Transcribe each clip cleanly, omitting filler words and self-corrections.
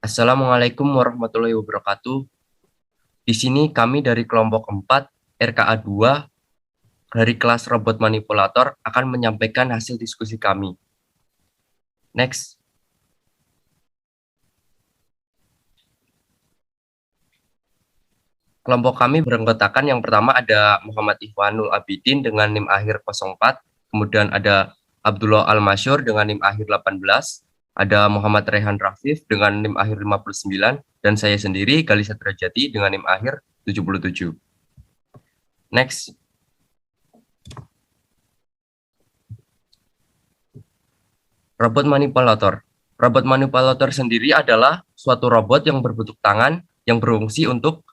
Assalamualaikum warahmatullahi wabarakatuh. Di sini kami dari kelompok 4 RKA 2 dari kelas robot manipulator akan menyampaikan hasil diskusi kami. Next. Kelompok kami beranggotakan yang pertama ada Muhammad Ikhwanul Abidin dengan NIM akhir 04, kemudian ada Abdullah Al-Masyur dengan NIM akhir 18, ada Muhammad Rehan Rafif dengan NIM akhir 59, dan saya sendiri Gali Satrajati dengan NIM akhir 77. Next. Robot manipulator. Robot manipulator sendiri adalah suatu robot yang berbentuk tangan yang berfungsi untuk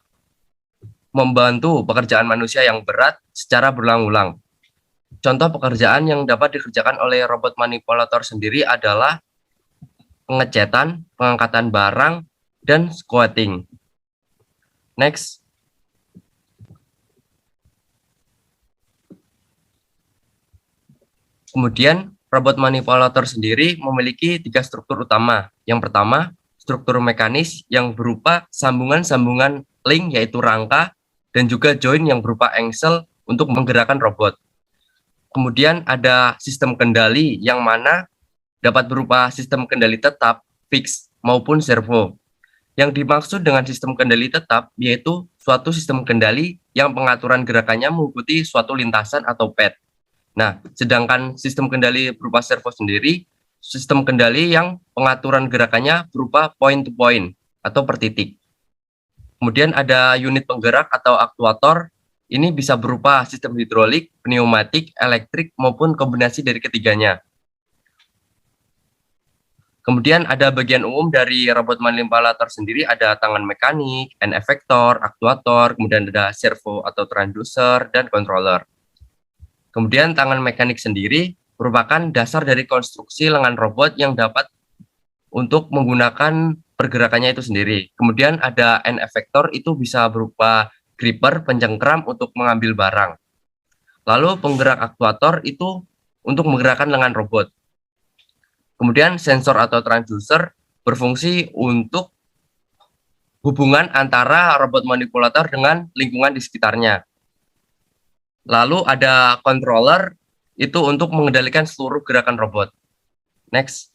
membantu pekerjaan manusia yang berat secara berulang-ulang. Contoh pekerjaan yang dapat dikerjakan oleh robot manipulator sendiri adalah pengecetan, pengangkatan barang, dan squatting. Next. Kemudian, robot manipulator sendiri memiliki 3 struktur utama. Yang pertama, struktur mekanis yang berupa sambungan-sambungan link yaitu rangka, dan juga join yang berupa engsel untuk menggerakkan robot. Kemudian ada sistem kendali yang mana dapat berupa sistem kendali tetap, fix, maupun servo. Yang dimaksud dengan sistem kendali tetap yaitu suatu sistem kendali yang pengaturan gerakannya mengikuti suatu lintasan atau pad. Nah, sedangkan sistem kendali berupa servo sendiri, sistem kendali yang pengaturan gerakannya berupa point to point atau per titik. Kemudian ada unit penggerak atau aktuator. Ini bisa berupa sistem hidrolik, pneumatik, elektrik, maupun kombinasi dari ketiganya. Kemudian ada bagian umum dari robot manipulator sendiri, ada tangan mekanik, end effector, aktuator, kemudian ada servo atau transducer, dan controller. Kemudian tangan mekanik sendiri merupakan dasar dari konstruksi lengan robot yang dapat untuk menggunakan pergerakannya itu sendiri. Kemudian ada end effector, itu bisa berupa gripper, pencengkram untuk mengambil barang. Lalu penggerak aktuator itu untuk menggerakkan lengan robot. Kemudian sensor atau transducer berfungsi untuk hubungan antara robot manipulator dengan lingkungan di sekitarnya. Lalu ada controller, itu untuk mengendalikan seluruh gerakan robot. Next.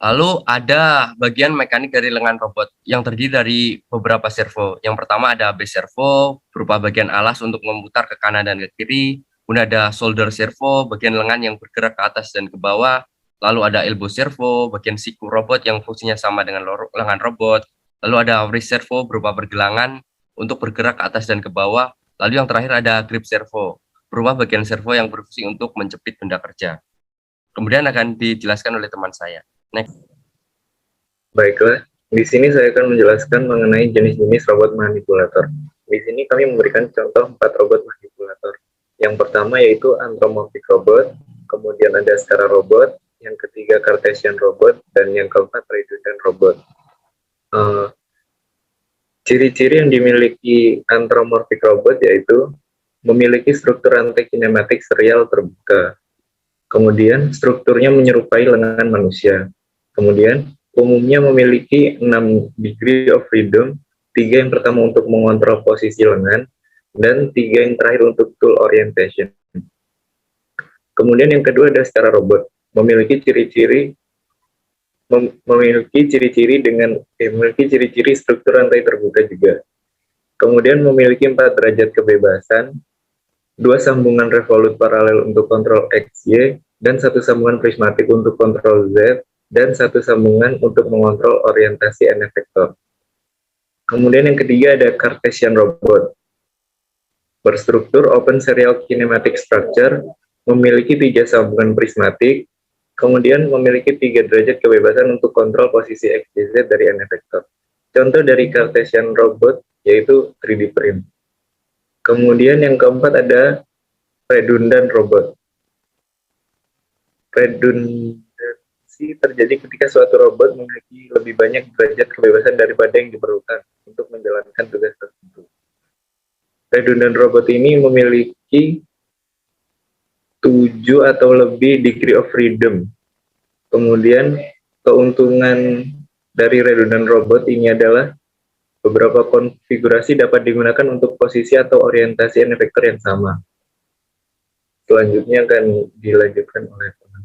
Lalu ada bagian mekanik dari lengan robot yang terdiri dari beberapa servo. Yang pertama ada base servo, berupa bagian alas untuk memutar ke kanan dan ke kiri. Kemudian ada shoulder servo, bagian lengan yang bergerak ke atas dan ke bawah. Lalu ada elbow servo, bagian siku robot yang fungsinya sama dengan lengan robot. Lalu ada wrist servo berupa pergelangan untuk bergerak ke atas dan ke bawah. Lalu yang terakhir ada grip servo, berupa bagian servo yang berfungsi untuk menjepit benda kerja. Kemudian akan dijelaskan oleh teman saya. Next. Baiklah, di sini saya akan menjelaskan mengenai jenis-jenis robot manipulator. Di sini kami memberikan contoh 4 robot manipulator. Yang pertama yaitu anthropomorphic robot, kemudian ada Skara robot, yang ketiga Cartesian robot, dan yang keempat redundant robot. Ciri-ciri yang dimiliki anthropomorphic robot yaitu memiliki struktur anti-kinematik serial terbuka. Kemudian strukturnya menyerupai lengan manusia. Kemudian umumnya memiliki 6 degree of freedom, 3 yang pertama untuk mengontrol posisi lengan, dan 3 yang terakhir untuk tool orientation. Kemudian yang kedua ada secara robot, memiliki ciri-ciri struktur rantai terbuka juga. Kemudian memiliki 4 derajat kebebasan, 2 sambungan revolut paralel untuk kontrol X, Y, dan 1 sambungan prismatik untuk kontrol Z, dan 1 sambungan untuk mengontrol orientasi end effector. Kemudian yang ketiga ada Cartesian robot. Berstruktur open serial kinematic structure, memiliki 3 sambungan prismatik, kemudian memiliki 3 derajat kebebasan untuk kontrol posisi X, Y, Z dari end effector. Contoh dari Cartesian robot yaitu 3D print. Kemudian yang keempat ada redundant robot. Redundansi terjadi ketika suatu robot memiliki lebih banyak derajat kebebasan daripada yang diperlukan untuk menjalankan tugas tertentu. Redundant robot ini memiliki 7 atau lebih degree of freedom. Kemudian keuntungan dari redundant robot ini adalah beberapa konfigurasi dapat digunakan untuk posisi atau orientasi end effector yang sama. Selanjutnya akan dilanjutkan oleh teman.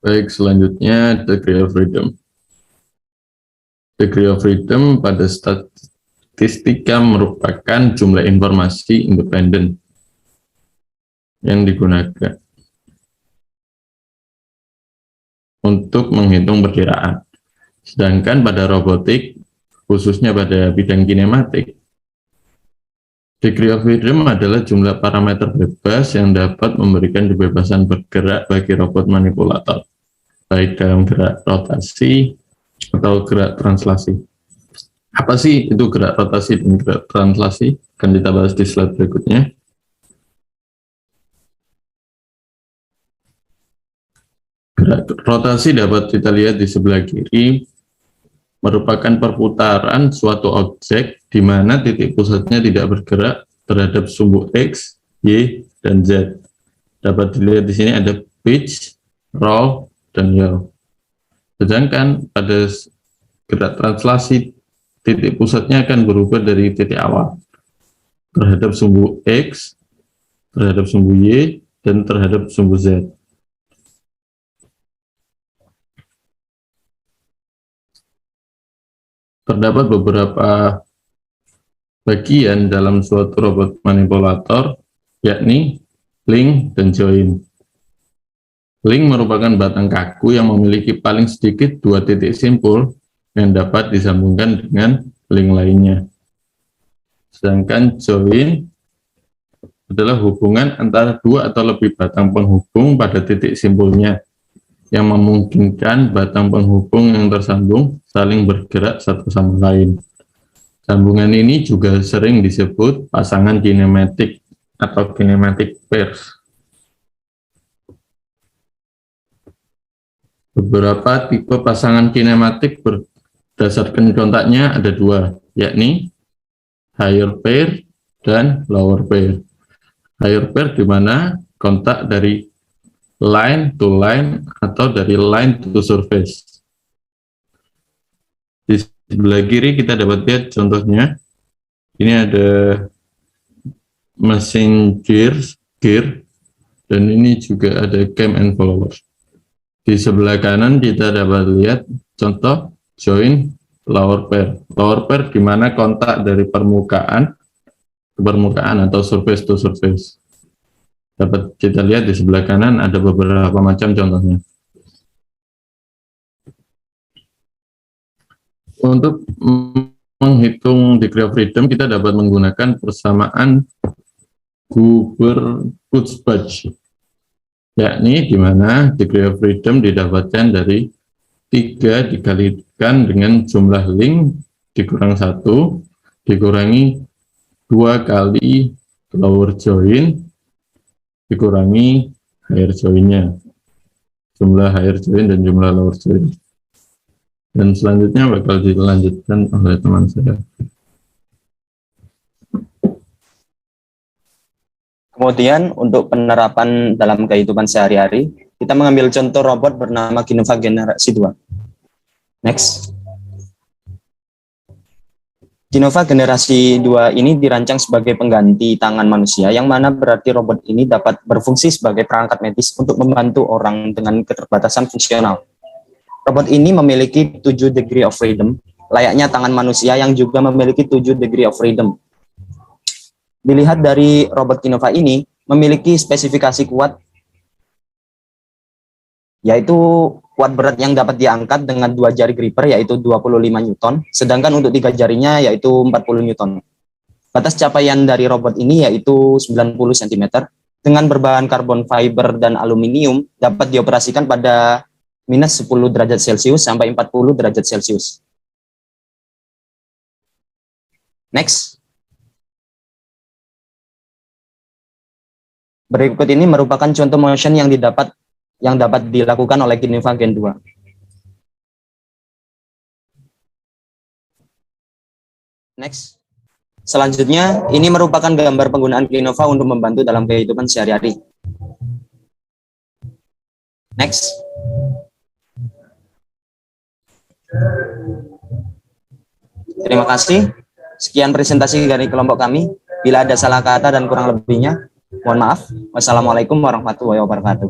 Baik, selanjutnya degree of freedom. Degree of freedom pada statistika merupakan jumlah informasi independen yang digunakan untuk menghitung perkiraan. Sedangkan pada robotik, khususnya pada bidang kinematik, degree of freedom adalah jumlah parameter bebas yang dapat memberikan kebebasan bergerak bagi robot manipulator, baik dalam gerak rotasi atau gerak translasi. Apa sih itu gerak rotasi dan gerak translasi? Akan kita bahas di slide berikutnya. Gerak rotasi dapat kita lihat di sebelah kiri, merupakan perputaran suatu objek di mana titik pusatnya tidak bergerak terhadap sumbu X, Y, dan Z. Dapat dilihat di sini ada pitch, roll, dan yaw. Sedangkan pada gerak translasi, titik pusatnya akan berubah dari titik awal terhadap sumbu X, terhadap sumbu Y, dan terhadap sumbu Z. Terdapat beberapa bagian dalam suatu robot manipulator, yakni link dan join. Link merupakan batang kaku yang memiliki paling sedikit 2 titik simpul yang dapat disambungkan dengan link lainnya. Sedangkan join adalah hubungan antara 2 atau lebih batang penghubung pada titik simpulnya, yang memungkinkan batang penghubung yang tersambung saling bergerak satu sama lain. Sambungan ini juga sering disebut pasangan kinematik atau kinematic pairs. Beberapa tipe pasangan kinematik berdasarkan kontaknya ada 2, yakni higher pair dan lower pair. Higher pair di mana kontak dari line to line atau dari line to surface. Di sebelah kiri kita dapat lihat contohnya. Ini ada mesin gear, dan ini juga ada cam and follower. Di sebelah kanan kita dapat lihat contoh join lower pair. Lower pair di mana kontak dari permukaan ke permukaan atau surface to surface. Dapat kita lihat di sebelah kanan ada beberapa macam contohnya. Untuk menghitung degree of freedom, kita dapat menggunakan persamaan Guber-Kutzbach, yakni di mana degree of freedom didapatkan dari 3 dikalikan dengan jumlah link dikurang 1 dikurangi 2 kali lower join dikurangi higher join-nya, jumlah higher join dan jumlah lower join. Dan selanjutnya bakal dilanjutkan oleh teman saya. Kemudian untuk penerapan dalam kehidupan sehari-hari, kita mengambil contoh robot bernama Genova generasi 2. Next. Genova generasi 2 ini dirancang sebagai pengganti tangan manusia, yang mana berarti robot ini dapat berfungsi sebagai perangkat medis untuk membantu orang dengan keterbatasan fungsional. Robot ini memiliki 7 degree of freedom, layaknya tangan manusia yang juga memiliki 7 degree of freedom. Dilihat dari robot Genova ini, memiliki spesifikasi kuat, yaitu kuat berat yang dapat diangkat dengan 2 jari gripper yaitu 25 Newton, sedangkan untuk 3 jarinya yaitu 40 Newton. Batas capaian dari robot ini yaitu 90 cm, dengan berbahan karbon fiber dan aluminium, dapat dioperasikan pada minus 10 derajat Celcius sampai 40 derajat Celcius. Next. Berikut ini merupakan contoh motion yang dapat dilakukan oleh Genova Gen 2. Next. Selanjutnya, ini merupakan gambar penggunaan Klinova untuk membantu dalam kehidupan sehari-hari. Next. Terima kasih. Sekian presentasi dari kelompok kami. Bila ada salah kata dan kurang lebihnya, mohon maaf. Wassalamualaikum warahmatullahi wabarakatuh.